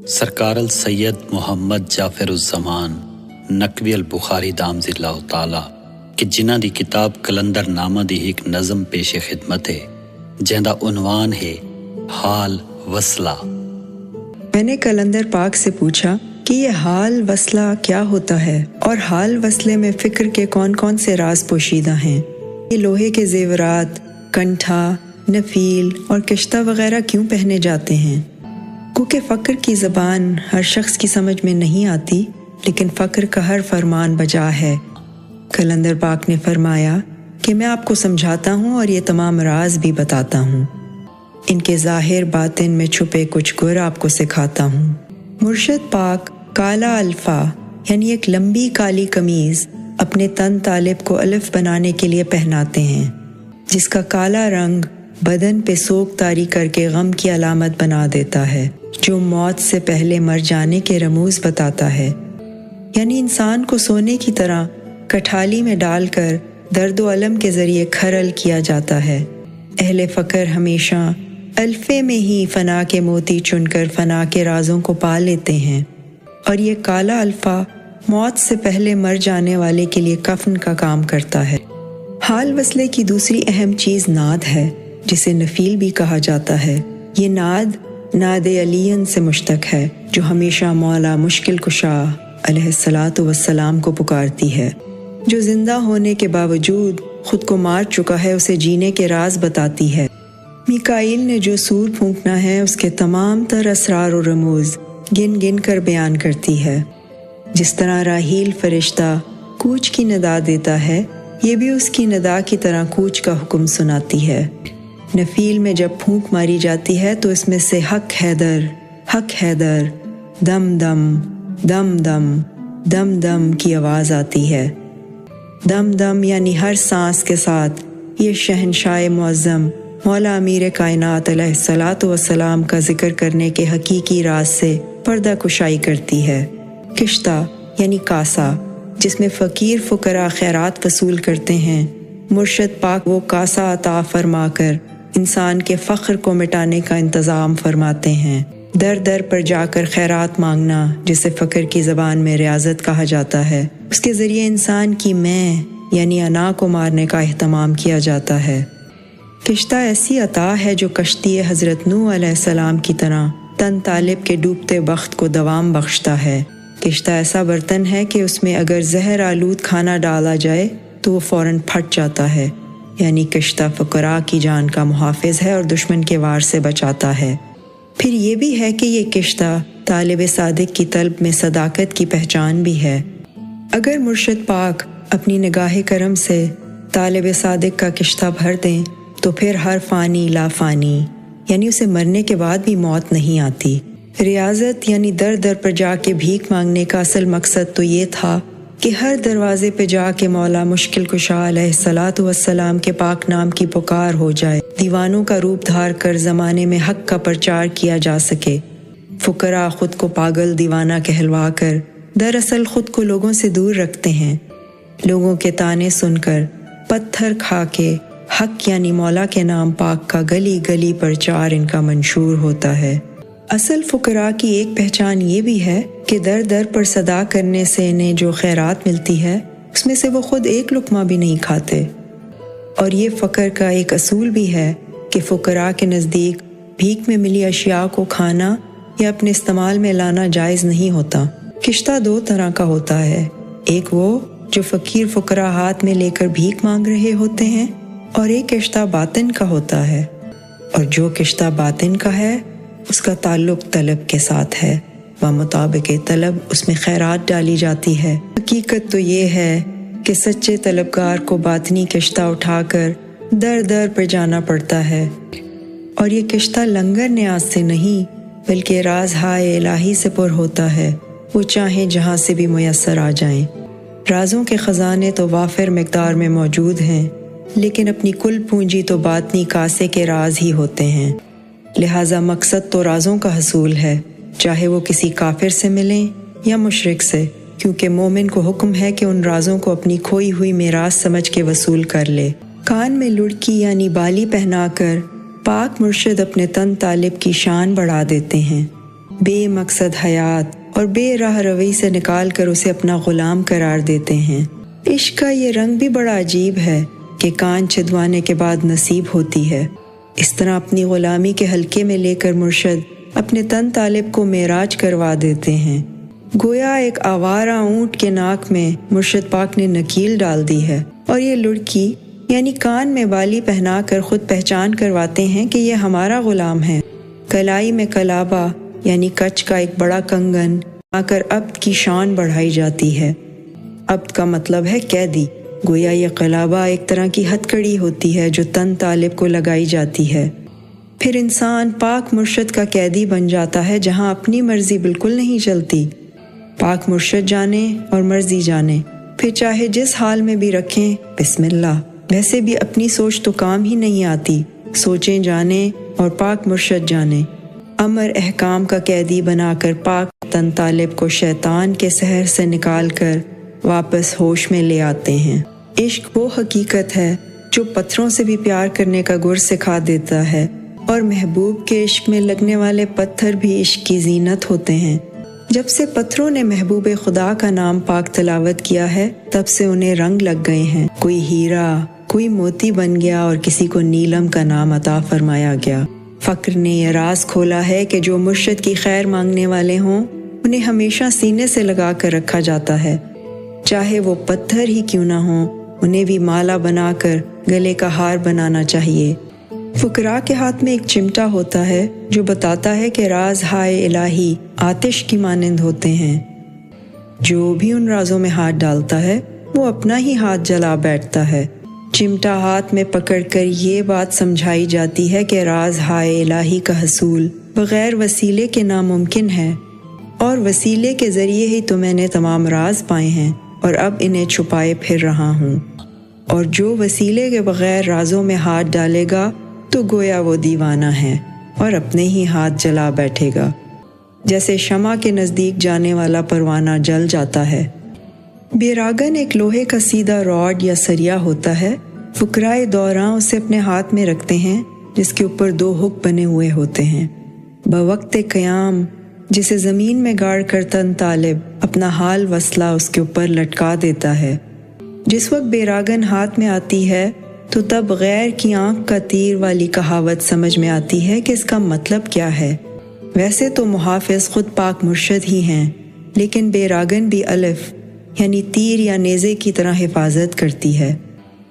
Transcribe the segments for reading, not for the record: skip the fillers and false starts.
سرکار السید محمد جعفر الزمان نقوی البخاری دامزی اللہ تعالی کہ جنہ دی کتاب کلندر نامہ دی ایک نظم پیش خدمت ہے جہاں عنوان ہے حال وصلہ۔ میں نے کلندر پاک سے پوچھا کہ یہ حال وصلہ کیا ہوتا ہے اور حال وصلے میں فکر کے کون کون سے راز پوشیدہ ہیں؟ یہ لوہے کے زیورات، کنٹھا، نفیل اور کشتہ وغیرہ کیوں پہنے جاتے ہیں؟ کیونکہ فقر کی زبان ہر شخص کی سمجھ میں نہیں آتی، لیکن فقر کا ہر فرمان بجا ہے۔ کلندر پاک نے فرمایا کہ میں آپ کو سمجھاتا ہوں اور یہ تمام راز بھی بتاتا ہوں، ان کے ظاہر باطن میں چھپے کچھ گر آپ کو سکھاتا ہوں۔ مرشد پاک کالا الفا یعنی ایک لمبی کالی قمیض اپنے تن طالب کو الف بنانے کے لیے پہناتے ہیں، جس کا کالا رنگ بدن پہ سوگ طاری کر کے غم کی علامت بنا دیتا ہے، جو موت سے پہلے مر جانے کے رموز بتاتا ہے۔ یعنی انسان کو سونے کی طرح کٹھالی میں ڈال کر درد و الم کے ذریعے کھرل کیا جاتا ہے۔ اہل فقر ہمیشہ الفے میں ہی فنا کے موتی چن کر فنا کے رازوں کو پا لیتے ہیں، اور یہ کالا الفا موت سے پہلے مر جانے والے کے لیے کفن کا کام کرتا ہے۔ حال وصلے کی دوسری اہم چیز ناد ہے، جسے نفیل بھی کہا جاتا ہے۔ یہ ناد علیین سے مشتق ہے، جو ہمیشہ مولا مشکل کشا علیہ الصلاۃ والسلام کو پکارتی ہے، جو زندہ ہونے کے باوجود خود کو مار چکا ہے، اسے جینے کے راز بتاتی ہے۔ میکائیل نے جو سور پھونکنا ہے، اس کے تمام تر اسرار و رموز گن گن کر بیان کرتی ہے۔ جس طرح راحیل فرشتہ کوچ کی ندا دیتا ہے، یہ بھی اس کی ندا کی طرح کوچ کا حکم سناتی ہے۔ نفیل میں جب پھونک ماری جاتی ہے تو اس میں سے حق حیدر، دم دم دم دم دم دم کی آواز آتی ہے۔ دم دم یعنی ہر سانس کے ساتھ یہ شہنشاہ معظم مولا امیر کائنات علیہ الصلاۃ والسلام کا ذکر کرنے کے حقیقی راز سے پردہ کشائی کرتی ہے۔ کشتہ یعنی کاسا، جس میں فقیر فقراء خیرات وصول کرتے ہیں، مرشد پاک وہ کاسا عطا فرما کر انسان کے فخر کو مٹانے کا انتظام فرماتے ہیں۔ در در پر جا کر خیرات مانگنا، جسے فقر کی زبان میں ریاضت کہا جاتا ہے، اس کے ذریعے انسان کی میں یعنی انا کو مارنے کا اہتمام کیا جاتا ہے۔ کشتہ ایسی عطا ہے جو کشتی حضرت نوح علیہ السلام کی طرح تن طالب کے ڈوبتے بخت کو دوام بخشتا ہے۔ کشتہ ایسا برتن ہے کہ اس میں اگر زہر آلود کھانا ڈالا جائے تو وہ فوراً پھٹ جاتا ہے، یعنی کشتہ فقراء کی جان کا محافظ ہے اور دشمن کے وار سے بچاتا ہے۔ پھر یہ بھی ہے کہ یہ کشتہ طالب صادق کی طلب میں صداقت کی پہچان بھی ہے۔ اگر مرشد پاک اپنی نگاہ کرم سے طالب صادق کا کشتہ بھر دیں تو پھر ہر فانی لا فانی، یعنی اسے مرنے کے بعد بھی موت نہیں آتی۔ ریاضت یعنی در در پر جا کے بھیک مانگنے کا اصل مقصد تو یہ تھا کہ ہر دروازے پہ جا کے مولا مشکل کشا علیہ الصلاۃ والسلام کے پاک نام کی پکار ہو جائے، دیوانوں کا روپ دھار کر زمانے میں حق کا پرچار کیا جا سکے۔ فقراء خود کو پاگل دیوانہ کہلوا کر دراصل خود کو لوگوں سے دور رکھتے ہیں۔ لوگوں کے تانے سن کر پتھر کھا کے حق یعنی مولا کے نام پاک کا گلی گلی پرچار ان کا منشور ہوتا ہے۔ اصل فقراء کی ایک پہچان یہ بھی ہے کہ در در پر صدا کرنے سے انہیں جو خیرات ملتی ہے، اس میں سے وہ خود ایک لقمہ بھی نہیں کھاتے۔ اور یہ فقر کا ایک اصول بھی ہے کہ فقراء کے نزدیک بھیک میں ملی اشیاء کو کھانا یا اپنے استعمال میں لانا جائز نہیں ہوتا۔ کشتہ دو طرح کا ہوتا ہے، ایک وہ جو فقیر فقراء ہاتھ میں لے کر بھیک مانگ رہے ہوتے ہیں، اور ایک کشتہ باطن کا ہوتا ہے، اور جو کشتہ باطن کا ہے اس کا تعلق طلب کے ساتھ ہے، مطابق طلب اس میں خیرات ڈالی جاتی ہے۔ حقیقت تو یہ ہے کہ سچے طلبگار کو باطنی کشتہ اٹھا کر در در پر جانا پڑتا ہے، اور یہ کشتہ لنگر نیاز سے نہیں بلکہ راز ہائے الہی سے پر ہوتا ہے، وہ چاہیں جہاں سے بھی میسر آ جائیں۔ رازوں کے خزانے تو وافر مقدار میں موجود ہیں، لیکن اپنی کل پونجی تو باطنی کاسے کے راز ہی ہوتے ہیں۔ لہٰذا مقصد تو رازوں کا حصول ہے، چاہے وہ کسی کافر سے ملیں یا مشرک سے، کیونکہ مومن کو حکم ہے کہ ان رازوں کو اپنی کھوئی ہوئی میراث سمجھ کے وصول کر لے۔ کان میں لڑکی یعنی بالی پہنا کر پاک مرشد اپنے تن طالب کی شان بڑھا دیتے ہیں۔ بے مقصد حیات اور بے راہ روی سے نکال کر اسے اپنا غلام قرار دیتے ہیں۔ عشق کا یہ رنگ بھی بڑا عجیب ہے کہ کان چھدوانے کے بعد نصیب ہوتی ہے۔ اس طرح اپنی غلامی کے حلقے میں لے کر مرشد اپنے تن طالب کو معراج کروا دیتے ہیں۔ گویا ایک آوارہ اونٹ کے ناک میں مرشد پاک نے نکیل ڈال دی ہے، اور یہ لڑکی یعنی کان میں بالی پہنا کر خود پہچان کرواتے ہیں کہ یہ ہمارا غلام ہے۔ کلائی میں کلابہ یعنی کچ کا ایک بڑا کنگن آ کر عبد کی شان بڑھائی جاتی ہے۔ عبد کا مطلب ہے قیدی۔ گویا یہ کلابہ ایک طرح کی ہتھکڑی ہوتی ہے جو تن طالب کو لگائی جاتی ہے۔ پھر انسان پاک مرشد کا قیدی بن جاتا ہے، جہاں اپنی مرضی بالکل نہیں چلتی۔ پاک مرشد جانے اور مرضی جانے، پھر چاہے جس حال میں بھی رکھیں بسم اللہ۔ ویسے بھی اپنی سوچ تو کام ہی نہیں آتی، سوچیں جانے اور پاک مرشد جانے۔ امر احکام کا قیدی بنا کر پاک تن طالب کو شیطان کے سحر سے نکال کر واپس ہوش میں لے آتے ہیں۔ عشق وہ حقیقت ہے جو پتھروں سے بھی پیار کرنے کا گر سکھا دیتا ہے، اور محبوب کے عشق میں لگنے والے پتھر بھی عشق کی زینت ہوتے ہیں۔ جب سے پتھروں نے محبوب خدا کا نام پاک تلاوت کیا ہے، تب سے انہیں رنگ لگ گئے ہیں۔ کوئی ہیرا، کوئی موتی بن گیا اور کسی کو نیلم کا نام عطا فرمایا گیا۔ فقر نے یہ راز کھولا ہے کہ جو مرشد کی خیر مانگنے والے ہوں، انہیں ہمیشہ سینے سے لگا کر رکھا جاتا ہے، چاہے وہ پتھر ہی کیوں نہ ہوں، انہیں بھی مالا بنا کر گلے کا ہار بنانا چاہیے۔ فقراء کے ہاتھ میں ایک چمٹا ہوتا ہے جو بتاتا ہے کہ راز ہائے الہی آتش کی مانند ہوتے ہیں۔ جو بھی ان رازوں میں ہاتھ ڈالتا ہے وہ اپنا ہی ہاتھ جلا بیٹھتا ہے۔ چمٹا ہاتھ میں پکڑ کر یہ بات سمجھائی جاتی ہے کہ راز ہائے الہی کا حصول بغیر وسیلے کے ناممکن ہے، اور وسیلے کے ذریعے ہی تو میں نے تمام راز پائے ہیں اور اب انہیں چھپائے پھر رہا ہوں۔ اور جو وسیلے کے بغیر رازوں میں ہاتھ ڈالے گا تو گویا وہ دیوانہ ہے اور اپنے ہی ہاتھ جلا بیٹھے گا، جیسے شمع کے نزدیک جانے والا پروانہ جل جاتا ہے۔ بیراگن ایک لوہے کا سیدھا راڈ یا سریا ہوتا ہے۔ فقرائے دوراں اسے اپنے ہاتھ میں رکھتے ہیں، جس کے اوپر دو ہک بنے ہوئے ہوتے ہیں۔ بوقت قیام جسے زمین میں گاڑ کر تن طالب اپنا حال وصلہ اس کے اوپر لٹکا دیتا ہے۔ جس وقت بیراگن ہاتھ میں آتی ہے تو تب غیر کی آنکھ کا تیر والی کہاوت سمجھ میں آتی ہے کہ اس کا مطلب کیا ہے۔ ویسے تو محافظ خود پاک مرشد ہی ہیں، لیکن بیراگن بھی الف یعنی تیر یا نیزے کی طرح حفاظت کرتی ہے۔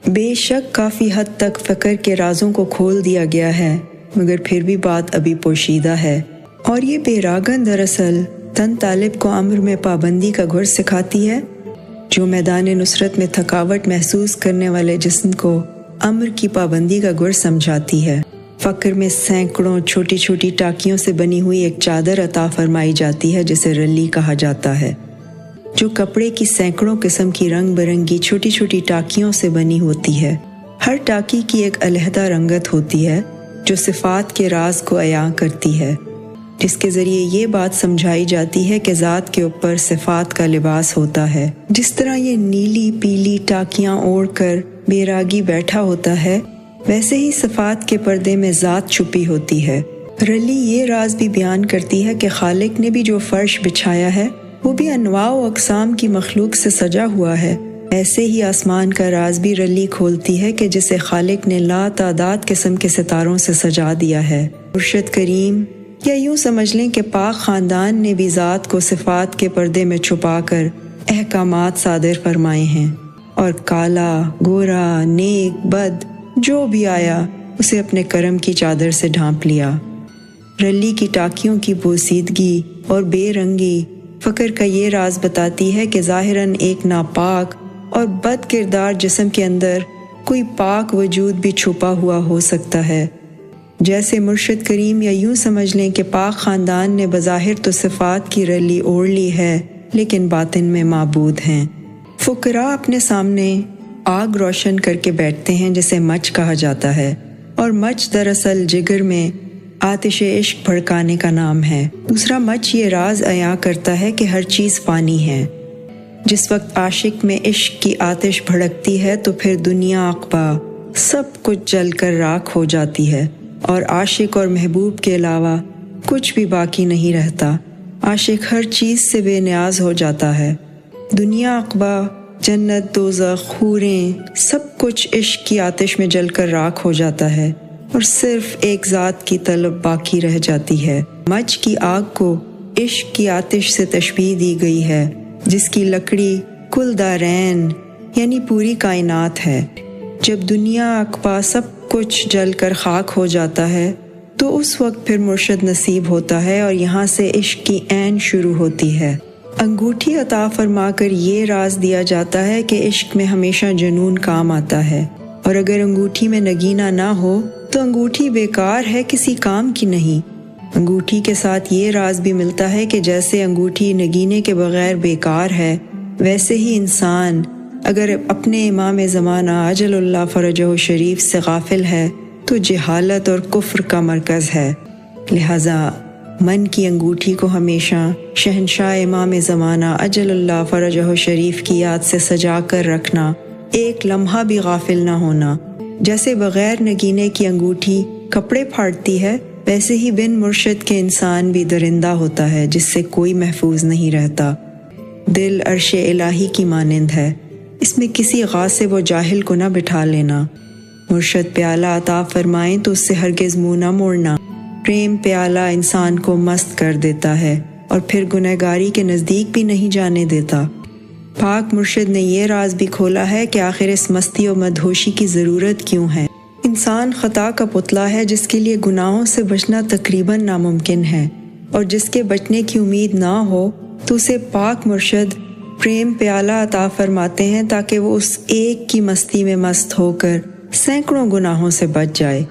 بے شک کافی حد تک فقر کے رازوں کو کھول دیا گیا ہے، مگر پھر بھی بات ابھی پوشیدہ ہے، اور یہ بیراگن دراصل تن طالب کو امر میں پابندی کا گر سکھاتی ہے، جو میدان نصرت میں تھکاوٹ محسوس کرنے والے جسم کو امر کی پابندی کا گر سمجھاتی ہے۔ فقر میں سینکڑوں چھوٹی چھوٹی ٹاکیوں سے بنی ہوئی ایک چادر عطا فرمائی جاتی ہے جسے رلی کہا جاتا ہے، جو کپڑے کی سینکڑوں قسم کی رنگ برنگی چھوٹی چھوٹی ٹاکیوں سے بنی ہوتی ہے۔ ہر ٹاکی کی ایک علیحدہ رنگت ہوتی ہے جو صفات کے راز کو عیاں کرتی ہے، جس کے ذریعے یہ بات سمجھائی جاتی ہے کہ ذات کے اوپر صفات کا لباس ہوتا ہے۔ جس طرح یہ نیلی پیلی ٹاکیاں اوڑھ کر بیراگی بیٹھا ہوتا ہے، ویسے ہی صفات کے پردے میں ذات چھپی ہوتی ہے۔ رلی یہ راز بھی بیان کرتی ہے کہ خالق نے بھی جو فرش بچھایا ہے وہ بھی انواع و اقسام کی مخلوق سے سجا ہوا ہے۔ ایسے ہی آسمان کا راز بھی رلی کھولتی ہے کہ جسے خالق نے لا تعداد قسم کے ستاروں سے سجا دیا ہے۔ مرشد کریم، یا یوں سمجھ لیں کہ پاک خاندان نے بھی ذات کو صفات کے پردے میں چھپا کر احکامات صادر فرمائے ہیں، اور کالا، گورا، نیک، بد جو بھی آیا اسے اپنے کرم کی چادر سے ڈھانپ لیا۔ رلی کی ٹاکیوں کی پوسیدگی اور بے رنگی فقر کا یہ راز بتاتی ہے کہ ظاہراً ایک ناپاک اور بد کردار جسم کے اندر کوئی پاک وجود بھی چھپا ہوا ہو سکتا ہے۔ جیسے مرشد کریم، یا یوں سمجھ لیں کہ پاک خاندان نے بظاہر تو صفات کی رلی اوڑھ لی ہے، لیکن باطن میں معبود ہیں۔ فقراء اپنے سامنے آگ روشن کر کے بیٹھتے ہیں جسے مچ کہا جاتا ہے، اور مچ دراصل جگر میں آتش عشق بھڑکانے کا نام ہے۔ دوسرا مچ یہ راز عیاں کرتا ہے کہ ہر چیز فانی ہے۔ جس وقت عاشق میں عشق کی آتش بھڑکتی ہے تو پھر دنیا عقبہ سب کچھ جل کر راکھ ہو جاتی ہے، اور عاشق اور محبوب کے علاوہ کچھ بھی باقی نہیں رہتا، عاشق ہر چیز سے بے نیاز ہو جاتا ہے۔ دنیا، عقبہ، جنت، دوزخ، حوریں، سب کچھ عشق کی آتش میں جل کر راکھ ہو جاتا ہے اور صرف ایک ذات کی طلب باقی رہ جاتی ہے۔ مچ کی آگ کو عشق کی آتش سے تشبیہ دی گئی ہے، جس کی لکڑی کل دارین یعنی پوری کائنات ہے۔ جب دنیا، عقبہ، سب کچھ جل کر خاک ہو جاتا ہے تو اس وقت پھر مرشد نصیب ہوتا ہے اور یہاں سے عشق کی عین شروع ہوتی ہے۔ انگوٹھی عطا فرما کر یہ راز دیا جاتا ہے کہ عشق میں ہمیشہ جنون کام آتا ہے، اور اگر انگوٹھی میں نگینہ نہ ہو تو انگوٹھی بیکار ہے، کسی کام کی نہیں۔ انگوٹھی کے ساتھ یہ راز بھی ملتا ہے کہ جیسے انگوٹھی نگینے کے بغیر بیکار ہے، ویسے ہی انسان اگر اپنے امام زمانہ عجل اللہ فرجہ شریف سے غافل ہے تو جہالت اور کفر کا مرکز ہے۔ لہٰذا من کی انگوٹھی کو ہمیشہ شہنشاہ امام زمانہ عجل اللہ فرجہ شریف کی یاد سے سجا کر رکھنا، ایک لمحہ بھی غافل نہ ہونا۔ جیسے بغیر نگینے کی انگوٹھی کپڑے پھاڑتی ہے، ویسے ہی بن مرشد کے انسان بھی درندہ ہوتا ہے جس سے کوئی محفوظ نہیں رہتا۔ دل عرش الہی کی مانند ہے، اس میں کسی غاصب و جاہل کو نہ بٹھا لینا۔ مرشد پیالہ عطا فرمائیں تو اس سے ہرگز منہ نہ موڑنا۔ پریم پیالہ انسان کو مست کر دیتا ہے اور پھر گنہگاری کے نزدیک بھی نہیں جانے دیتا۔ پاک مرشد نے یہ راز بھی کھولا ہے کہ آخر اس مستی و مدہوشی کی ضرورت کیوں ہے۔ انسان خطا کا پتلا ہے جس کے لیے گناہوں سے بچنا تقریباً ناممکن ہے، اور جس کے بچنے کی امید نہ ہو تو اسے پاک مرشد پریم پیالہ عطا فرماتے ہیں تاکہ وہ اس ایک کی مستی میں مست ہو کر سینکڑوں گناہوں سے بچ جائے۔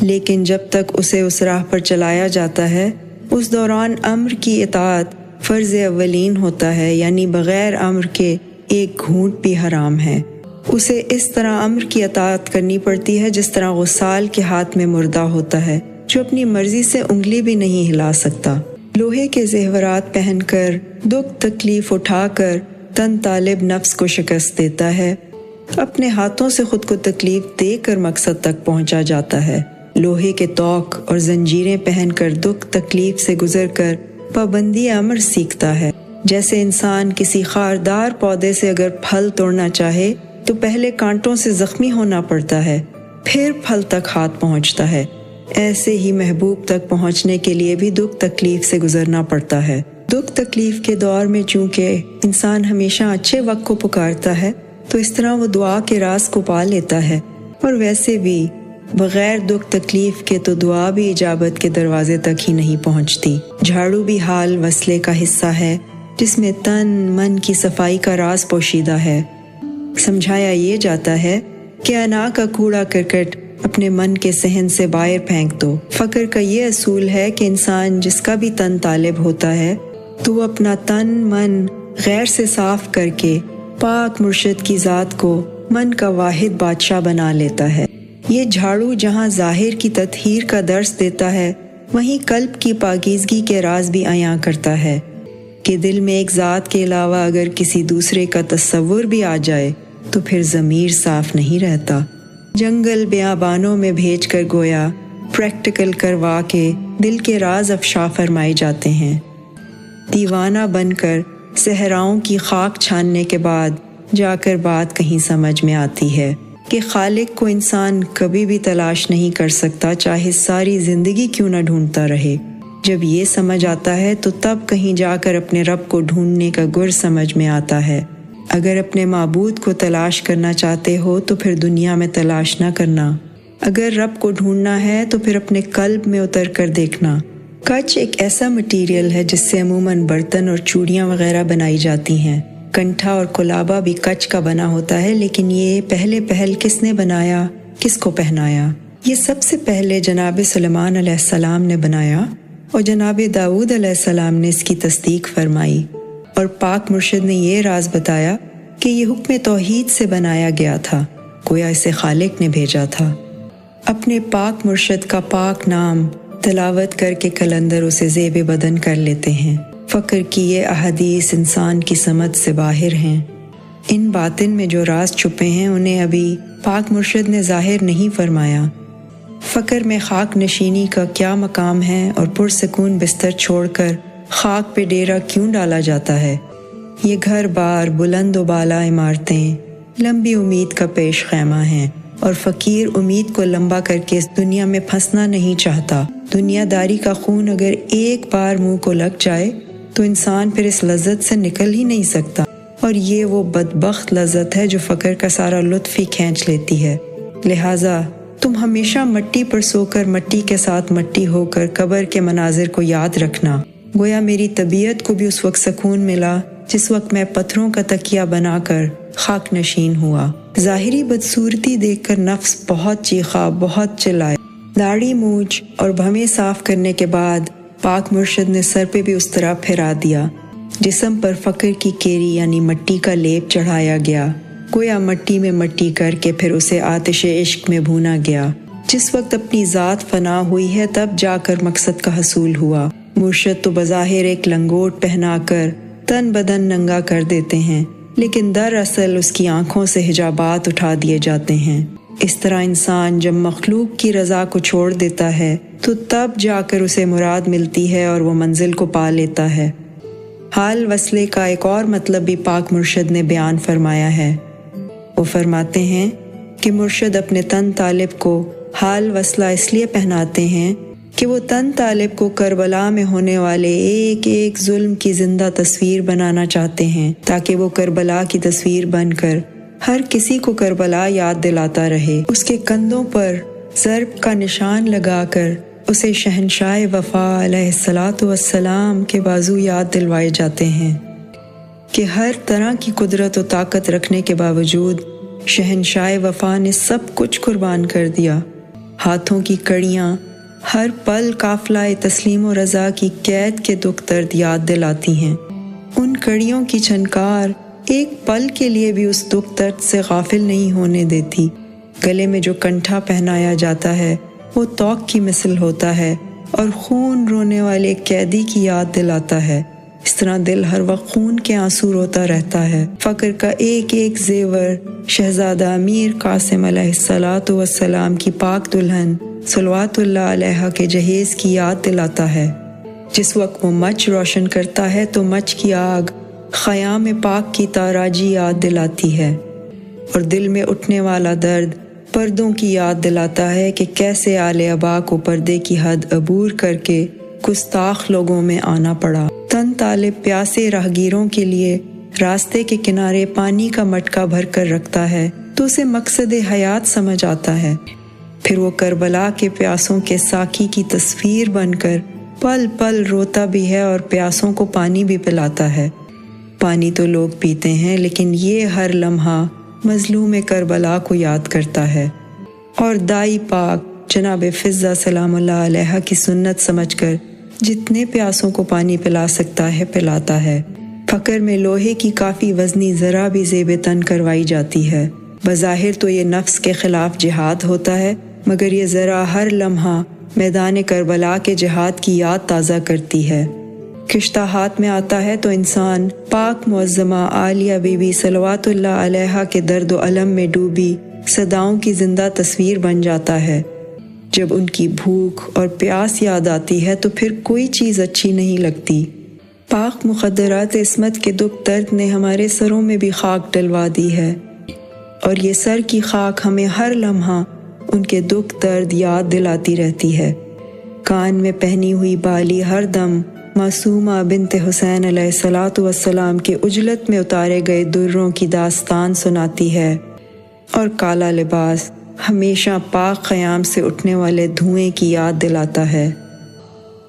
لیکن جب تک اسے اس راہ پر چلایا جاتا ہے، اس دوران امر کی اطاعت فرض اولین ہوتا ہے، یعنی بغیر امر کے ایک گھونٹ بھی حرام ہے۔ اسے اس طرح امر کی اطاعت کرنی پڑتی ہے جس طرح غسال کے ہاتھ میں مردہ ہوتا ہے جو اپنی مرضی سے انگلی بھی نہیں ہلا سکتا۔ لوہے کے زیورات پہن کر، دکھ تکلیف اٹھا کر تن طالب نفس کو شکست دیتا ہے، اپنے ہاتھوں سے خود کو تکلیف دے کر مقصد تک پہنچا جاتا ہے۔ لوہے کے توق اور زنجیریں پہن کر دکھ تکلیف سے گزر کر پابندی امر سیکھتا ہے۔ جیسے انسان کسی خاردار پودے سے اگر پھل توڑنا چاہے تو پہلے کانٹوں سے زخمی ہونا پڑتا ہے، پھر پھل تک ہاتھ پہنچتا ہے، ایسے ہی محبوب تک پہنچنے کے لیے بھی دکھ تکلیف سے گزرنا پڑتا ہے۔ دکھ تکلیف کے دور میں چونکہ انسان ہمیشہ اچھے وقت کو پکارتا ہے تو اس طرح وہ دعا کے راز کو پا لیتا ہے، اور ویسے بھی بغیر دکھ تکلیف کے تو دعا بھی اجابت کے دروازے تک ہی نہیں پہنچتی۔ جھاڑو بھی حال وصلے کا حصہ ہے جس میں تن من کی صفائی کا راز پوشیدہ ہے۔ سمجھایا یہ جاتا ہے کہ انا کا کوڑا کرکٹ اپنے من کے صحن سے باہر پھینک دو۔ فقر کا یہ اصول ہے کہ انسان جس کا بھی تن طالب ہوتا ہے تو وہ اپنا تن من غیر سے صاف کر کے پاک مرشد کی ذات کو من کا واحد بادشاہ بنا لیتا ہے۔ یہ جھاڑو جہاں ظاہر کی تطہیر کا درس دیتا ہے، وہیں قلب کی پاکیزگی کے راز بھی عیاں کرتا ہے کہ دل میں ایک ذات کے علاوہ اگر کسی دوسرے کا تصور بھی آ جائے تو پھر ضمیر صاف نہیں رہتا۔ جنگل بیابانوں میں بھیج کر گویا پریکٹیکل کروا کے دل کے راز افشا فرمائے جاتے ہیں۔ دیوانہ بن کر صحراؤں کی خاک چھاننے کے بعد جا کر بات کہیں سمجھ میں آتی ہے کہ خالق کو انسان کبھی بھی تلاش نہیں کر سکتا، چاہے ساری زندگی کیوں نہ ڈھونڈتا رہے۔ جب یہ سمجھ آتا ہے تو تب کہیں جا کر اپنے رب کو ڈھونڈنے کا گر سمجھ میں آتا ہے۔ اگر اپنے معبود کو تلاش کرنا چاہتے ہو تو پھر دنیا میں تلاش نہ کرنا، اگر رب کو ڈھونڈنا ہے تو پھر اپنے قلب میں اتر کر دیکھنا۔ کچ ایک ایسا مٹیریل ہے جس سے عموماً برتن اور چوڑیاں وغیرہ بنائی جاتی ہیں۔ کنٹھا اور کلابہ بھی کچ کا بنا ہوتا ہے، لیکن یہ پہل کس نے بنایا، کس کو پہنایا؟ یہ سب سے پہلے جناب سلیمان علیہ السلام نے بنایا اور جناب داؤد علیہ السلام نے اس کی تصدیق فرمائی، اور پاک مرشد نے یہ راز بتایا کہ یہ حکم توحید سے بنایا گیا تھا، گویا اسے خالق نے بھیجا تھا۔ اپنے پاک مرشد کا پاک نام تلاوت کر کے قلندر اسے زیب بدن کر لیتے ہیں۔ فقر کی یہ احادیث انسان کی سمجھ سے باہر ہیں۔ ان باطن میں جو راز چھپے ہیں انہیں ابھی پاک مرشد نے ظاہر نہیں فرمایا۔ فقر میں خاک نشینی کا کیا مقام ہے اور پرسکون بستر چھوڑ کر خاک پہ ڈیرا کیوں ڈالا جاتا ہے؟ یہ گھر بار بلند و بالا عمارتیں لمبی امید کا پیش خیمہ ہیں، اور فقیر امید کو لمبا کر کے اس دنیا میں پھنسنا نہیں چاہتا۔ دنیا داری کا خون اگر ایک بار منہ کو لگ جائے تو انسان پھر اس لذت سے نکل ہی نہیں سکتا، اور یہ وہ بدبخت لذت ہے جو فقر کا سارا لطف ہی کھینچ لیتی ہے۔ لہٰذا تم ہمیشہ مٹی پر سو کر مٹی کے ساتھ مٹی ہو کر قبر کے مناظر کو یاد رکھنا۔ گویا میری طبیعت کو بھی اس وقت سکون ملا جس وقت میں پتھروں کا تکیہ بنا کر خاک نشین ہوا۔ ظاہری بدصورتی دیکھ کر نفس بہت چیخا، بہت چلائے۔ داڑھی مونچھ اور بھویں صاف کرنے کے بعد پاک مرشد نے سر پہ بھی اس طرح پھیرا دیا۔ جسم پر فقر کی کیری یعنی مٹی کا لیپ چڑھایا گیا، گویا مٹی میں مٹی کر کے پھر اسے آتش عشق میں بھونا گیا۔ جس وقت اپنی ذات فنا ہوئی ہے تب جا کر مقصد کا حصول ہوا۔ مرشد تو بظاہر ایک لنگوٹ پہنا کر تن بدن ننگا کر دیتے ہیں، لیکن دراصل اس کی آنکھوں سے حجابات اٹھا دیے جاتے ہیں۔ اس طرح انسان جب مخلوق کی رضا کو چھوڑ دیتا ہے تو تب جا کر اسے مراد ملتی ہے اور وہ منزل کو پا لیتا ہے۔ حال وصلے کا ایک اور مطلب بھی پاک مرشد نے بیان فرمایا ہے۔ وہ فرماتے ہیں کہ مرشد اپنے تن طالب کو حال وصلہ اس لیے پہناتے ہیں کہ وہ تن طالب کو کربلا میں ہونے والے ایک ایک ظلم کی زندہ تصویر بنانا چاہتے ہیں، تاکہ وہ کربلا کی تصویر بن کر ہر کسی کو کربلا یاد دلاتا رہے۔ اس کے کندھوں پر ضرب کا نشان لگا کر اسے شہنشاہ وفا علیہ الصلاۃ والسلام کے بازو یاد دلوائے جاتے ہیں کہ ہر طرح کی قدرت و طاقت رکھنے کے باوجود شہنشاہ وفا نے سب کچھ قربان کر دیا۔ ہاتھوں کی کڑیاں ہر پل قافلہ تسلیم و رضا کی قید کے دکھ درد یاد دلاتی ہیں۔ ان کڑیوں کی چھنکار ایک پل کے لیے بھی اس دکھ درد سے غافل نہیں ہونے دیتی۔ گلے میں جو کنٹھا پہنایا جاتا ہے وہ توق کی مثل ہوتا ہے اور خون رونے والے قیدی کی یاد دلاتا ہے۔ اس طرح دل ہر وقت خون کے آنسو روتا رہتا ہے۔ فقر کا ایک ایک زیور شہزادہ امیر قاسم علیہ الصلاۃ والسلام کی پاک دلہن صلوات اللہ علیہا کے جہیز کی یاد دلاتا ہے۔ جس وقت وہ مچ روشن کرتا ہے تو مچ کی آگ خیام پاک کی تاراجی یاد دلاتی ہے، اور دل میں اٹھنے والا درد پردوں کی یاد دلاتا ہے کہ کیسے آل ابا کو پردے کی حد عبور کر کے گستاخ لوگوں میں آنا پڑا۔ تن طالب پیاسے راہگیروں کے لیے راستے کے کنارے پانی کا مٹکا بھر کر رکھتا ہے تو اسے مقصد حیات سمجھ آتا ہے۔ پھر وہ کربلا کے پیاسوں کے ساقی کی تصویر بن کر پل پل روتا بھی ہے اور پیاسوں کو پانی بھی پلاتا ہے۔ پانی تو لوگ پیتے ہیں، لیکن یہ ہر لمحہ مظلوم کربلا کو یاد کرتا ہے، اور دائی پاک جناب فضہ سلام اللہ علیہ کی سنت سمجھ کر جتنے پیاسوں کو پانی پلا سکتا ہے پلاتا ہے۔ فقر میں لوہے کی کافی وزنی ذرا بھی زیب تن کروائی جاتی ہے۔ بظاہر تو یہ نفس کے خلاف جہاد ہوتا ہے، مگر یہ ذرا ہر لمحہ میدان کربلا کے جہاد کی یاد تازہ کرتی ہے۔ کشتہ ہاتھ میں آتا ہے تو انسان پاک معظمہ عالیہ بی بی صلوات اللہ علیہا کے درد و الم میں ڈوبی صداؤں کی زندہ تصویر بن جاتا ہے۔ جب ان کی بھوک اور پیاس یاد آتی ہے تو پھر کوئی چیز اچھی نہیں لگتی۔ پاک مخدرات عصمت کے دکھ درد نے ہمارے سروں میں بھی خاک ڈلوا دی ہے، اور یہ سر کی خاک ہمیں ہر لمحہ ان کے دکھ درد یاد دلاتی رہتی ہے۔ کان میں پہنی ہوئی بالی ہر دم معصومہ بنت حسین علیہ الصلاۃ والسلام کے عجلت میں اتارے گئے دروں کی داستان سناتی ہے، اور کالا لباس ہمیشہ پاک خیام سے اٹھنے والے دھوئیں کی یاد دلاتا ہے۔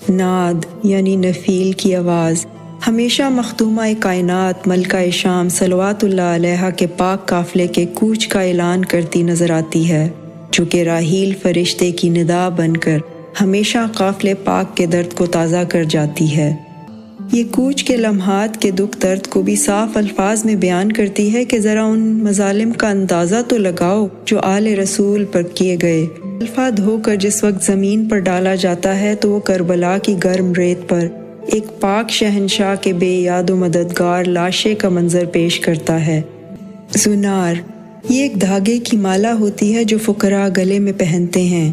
ناد یعنی نفیل کی آواز ہمیشہ مخدومہ کائنات ملکہ شام صلوات اللہ علیہا کے پاک قافلے کے کوچ کا اعلان کرتی نظر آتی ہے، جو کہ راحیل فرشتے کی ندا بن کر ہمیشہ قافلے پاک کے درد کو تازہ کر جاتی ہے۔ یہ کوچ کے لمحات کے دکھ درد کو بھی صاف الفاظ میں بیان کرتی ہے کہ ذرا ان مظالم کا اندازہ تو لگاؤ جو آل رسول پر کیے گئے۔ الفا دھو کر جس وقت زمین پر ڈالا جاتا ہے تو وہ کربلا کی گرم ریت پر ایک پاک شہنشاہ کے بے یاد و مددگار لاشے کا منظر پیش کرتا ہے۔ زنار یہ ایک دھاگے کی مالا ہوتی ہے جو فقراء گلے میں پہنتے ہیں۔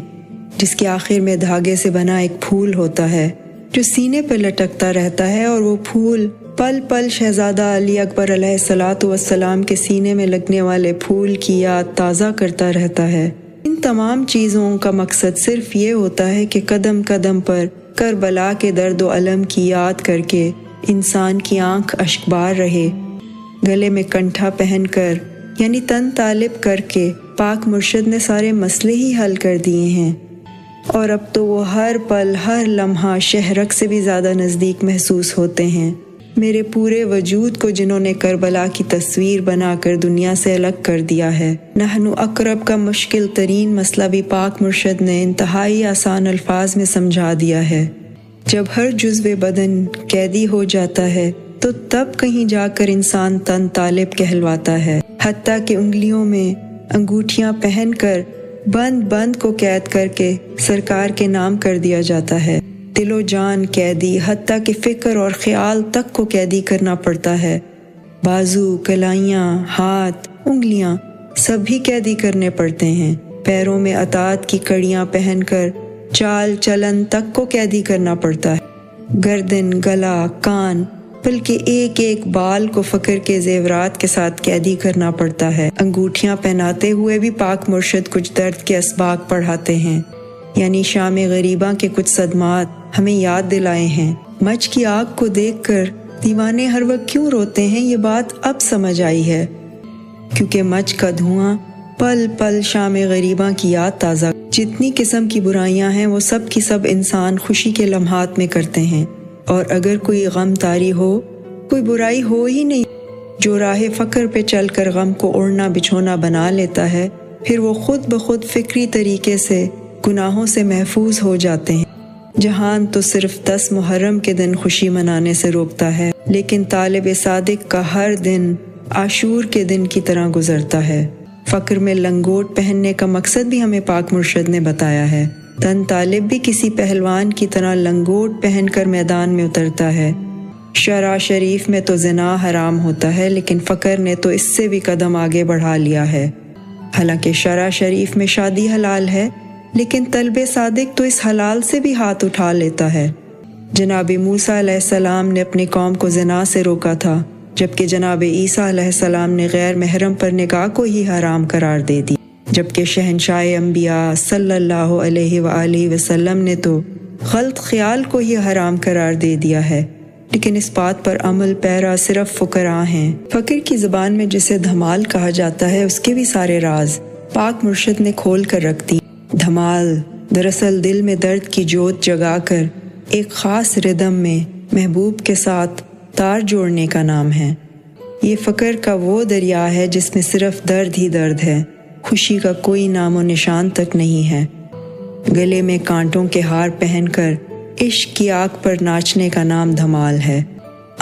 جس کے آخر میں دھاگے سے بنا ایک پھول ہوتا ہے جو سینے پہ لٹکتا رہتا ہے، اور وہ پھول پل پل شہزادہ علی اکبر علیہ الصلوۃ والسلام کے سینے میں لگنے والے پھول کی یاد تازہ کرتا رہتا ہے۔ ان تمام چیزوں کا مقصد صرف یہ ہوتا ہے کہ قدم قدم پر کربلا کے درد و الم کی یاد کر کے انسان کی آنکھ اشکبار رہے۔ گلے میں کنٹھا پہن کر یعنی تن طالب کر کے پاک مرشد نے سارے مسئلے ہی حل کر دیے ہیں، اور اب تو وہ ہر پل ہر لمحہ شہرک سے بھی زیادہ نزدیک محسوس ہوتے ہیں۔ میرے پورے وجود کو جنہوں نے کربلا کی تصویر بنا کر دنیا سے الگ کر دیا ہے۔ نحن اقرب کا مشکل ترین مسئلہ بھی پاک مرشد نے انتہائی آسان الفاظ میں سمجھا دیا ہے۔ جب ہر جزو بدن قیدی ہو جاتا ہے تو تب کہیں جا کر انسان تن طالب کہلواتا ہے، حتیٰ کہ انگلیوں میں انگوٹھیاں پہن کر بند بند کو قید کر کے سرکار کے نام کر دیا جاتا ہے۔ دل و جان قیدی، حتیٰ کہ فکر اور خیال تک کو قیدی کرنا پڑتا ہے۔ بازو، کلائیاں، ہاتھ، انگلیاں سب بھی قیدی کرنے پڑتے ہیں۔ پیروں میں اطاعت کی کڑیاں پہن کر چال چلن تک کو قیدی کرنا پڑتا ہے۔ گردن، گلا، کان، بلکہ ایک ایک بال کو فقر کے زیورات کے ساتھ قیدی کرنا پڑتا ہے۔ انگوٹھیاں پہناتے ہوئے بھی پاک مرشد کچھ درد کے اسباق پڑھاتے ہیں، یعنی شام غریباں کے کچھ صدمات ہمیں یاد دلائے ہیں۔ مچھ کی آگ کو دیکھ کر دیوانے ہر وقت کیوں روتے ہیں، یہ بات اب سمجھ آئی ہے، کیونکہ مچھ کا دھواں پل پل شام غریباں کی یاد تازہ۔ جتنی قسم کی برائیاں ہیں وہ سب کی سب انسان خوشی کے لمحات میں کرتے ہیں، اور اگر کوئی غم طاری ہو، کوئی برائی ہو ہی نہیں، جو راہ فقر پہ چل کر غم کو اوڑھنا بچھونا بنا لیتا ہے، پھر وہ خود بخود فکری طریقے سے گناہوں سے محفوظ ہو جاتے ہیں۔ جہان تو صرف 10 محرم کے دن خوشی منانے سے روکتا ہے، لیکن طالب صادق کا ہر دن عاشور کے دن کی طرح گزرتا ہے۔ فقر میں لنگوٹ پہننے کا مقصد بھی ہمیں پاک مرشد نے بتایا ہے۔ تن طالب بھی کسی پہلوان کی طرح لنگوٹ پہن کر میدان میں اترتا ہے۔ شرع شریف میں تو زنا حرام ہوتا ہے، لیکن فقر نے تو اس سے بھی قدم آگے بڑھا لیا ہے۔ حالانکہ شرع شریف میں شادی حلال ہے، لیکن طالب صادق تو اس حلال سے بھی ہاتھ اٹھا لیتا ہے۔ جناب موسیٰ علیہ السلام نے اپنی قوم کو زنا سے روکا تھا، جبکہ جناب عیسیٰ علیہ السلام نے غیر محرم پر نکاح کو ہی حرام قرار دے دی، جبکہ شہنشاہ انبیاء صلی اللہ علیہ وآلہ وسلم نے تو غلط خیال کو ہی حرام قرار دے دیا ہے، لیکن اس بات پر عمل پیرا صرف فقراء ہیں۔ فقر کی زبان میں جسے دھمال کہا جاتا ہے، اس کے بھی سارے راز پاک مرشد نے کھول کر رکھ دی۔ دھمال دراصل دل میں درد کی جوت جگا کر ایک خاص ردم میں محبوب کے ساتھ تار جوڑنے کا نام ہے۔ یہ فقر کا وہ دریا ہے جس میں صرف درد ہی درد ہے، خوشی کا کوئی نام و نشان تک نہیں ہے۔ گلے میں کانٹوں کے ہار پہن کر عشق کی آگ پر ناچنے کا نام دھمال ہے۔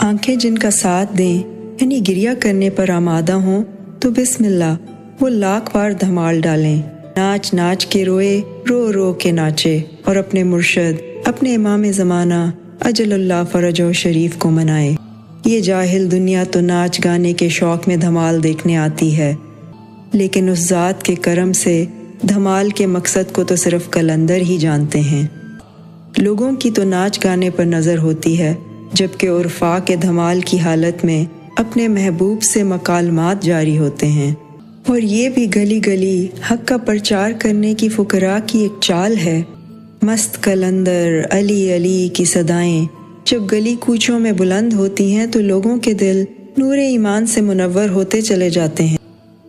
آنکھیں جن کا ساتھ دیں، یعنی گریہ کرنے پر آمادہ ہوں، تو بسم اللہ وہ لاکھ بار دھمال ڈالیں۔ ناچ ناچ کے روئے، رو رو کے ناچے، اور اپنے مرشد، اپنے امام زمانہ اجل اللہ فرجہ شریف کو منائے۔ یہ جاہل دنیا تو ناچ گانے کے شوق میں دھمال دیکھنے آتی ہے، لیکن اس ذات کے کرم سے دھمال کے مقصد کو تو صرف قلندر ہی جانتے ہیں۔ لوگوں کی تو ناچ گانے پر نظر ہوتی ہے، جبکہ عرفاء کے دھمال کی حالت میں اپنے محبوب سے مکالمات جاری ہوتے ہیں، اور یہ بھی گلی گلی حق کا پرچار کرنے کی فقراء کی ایک چال ہے۔ مست قلندر علی علی کی صدائیں جب گلی کوچوں میں بلند ہوتی ہیں تو لوگوں کے دل نور ایمان سے منور ہوتے چلے جاتے ہیں،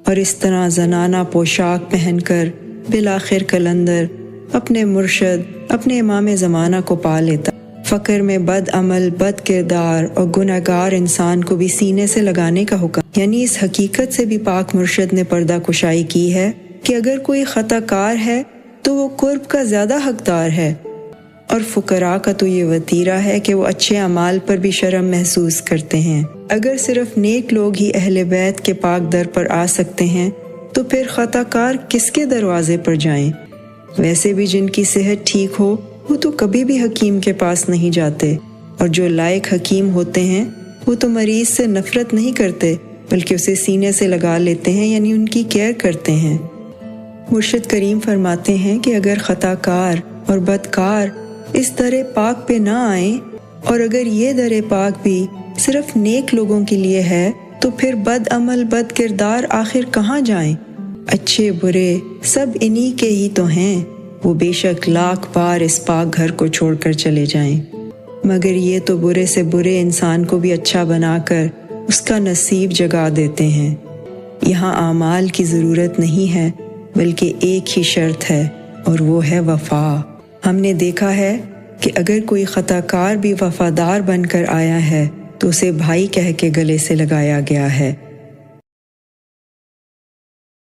اور اس طرح زنانہ پوشاک پہن کر بالآخر قلندر اپنے مرشد، اپنے امام زمانہ کو پا لیتا۔ فقر میں بد عمل، بد کردار اور گناہگار انسان کو بھی سینے سے لگانے کا حکم، یعنی اس حقیقت سے بھی پاک مرشد نے پردہ کشائی کی ہے کہ اگر کوئی خطا کار ہے تو وہ قرب کا زیادہ حقدار ہے، اور فقراء کا تو یہ وتیرہ ہے کہ وہ اچھے اعمال پر بھی شرم محسوس کرتے ہیں۔ اگر صرف نیک لوگ ہی اہل بیت کے پاک در پر آ سکتے ہیں تو پھر خطا کار کس کے دروازے پر جائیں؟ ویسے بھی جن کی صحت ٹھیک ہو وہ تو کبھی بھی حکیم کے پاس نہیں جاتے، اور جو لائق حکیم ہوتے ہیں وہ تو مریض سے نفرت نہیں کرتے بلکہ اسے سینے سے لگا لیتے ہیں، یعنی ان کی کیئر کرتے ہیں۔ مرشد کریم فرماتے ہیں کہ اگر خطا کار اور بدکار اس در پاک پہ نہ آئیں، اور اگر یہ در پاک بھی صرف نیک لوگوں کے لیے ہے، تو پھر بد عمل بد کردار آخر کہاں جائیں؟ اچھے برے سب انہی کے ہی تو ہیں، وہ بے شک لاکھ بار اس پاک گھر کو چھوڑ کر چلے جائیں، مگر یہ تو برے سے برے انسان کو بھی اچھا بنا کر اس کا نصیب جگا دیتے ہیں۔ یہاں اعمال کی ضرورت نہیں ہے، بلکہ ایک ہی شرط ہے، اور وہ ہے وفا۔ ہم نے دیکھا ہے کہ اگر کوئی خطا کار بھی وفادار بن کر آیا ہے تو اسے بھائی کہہ کے گلے سے لگایا گیا ہے،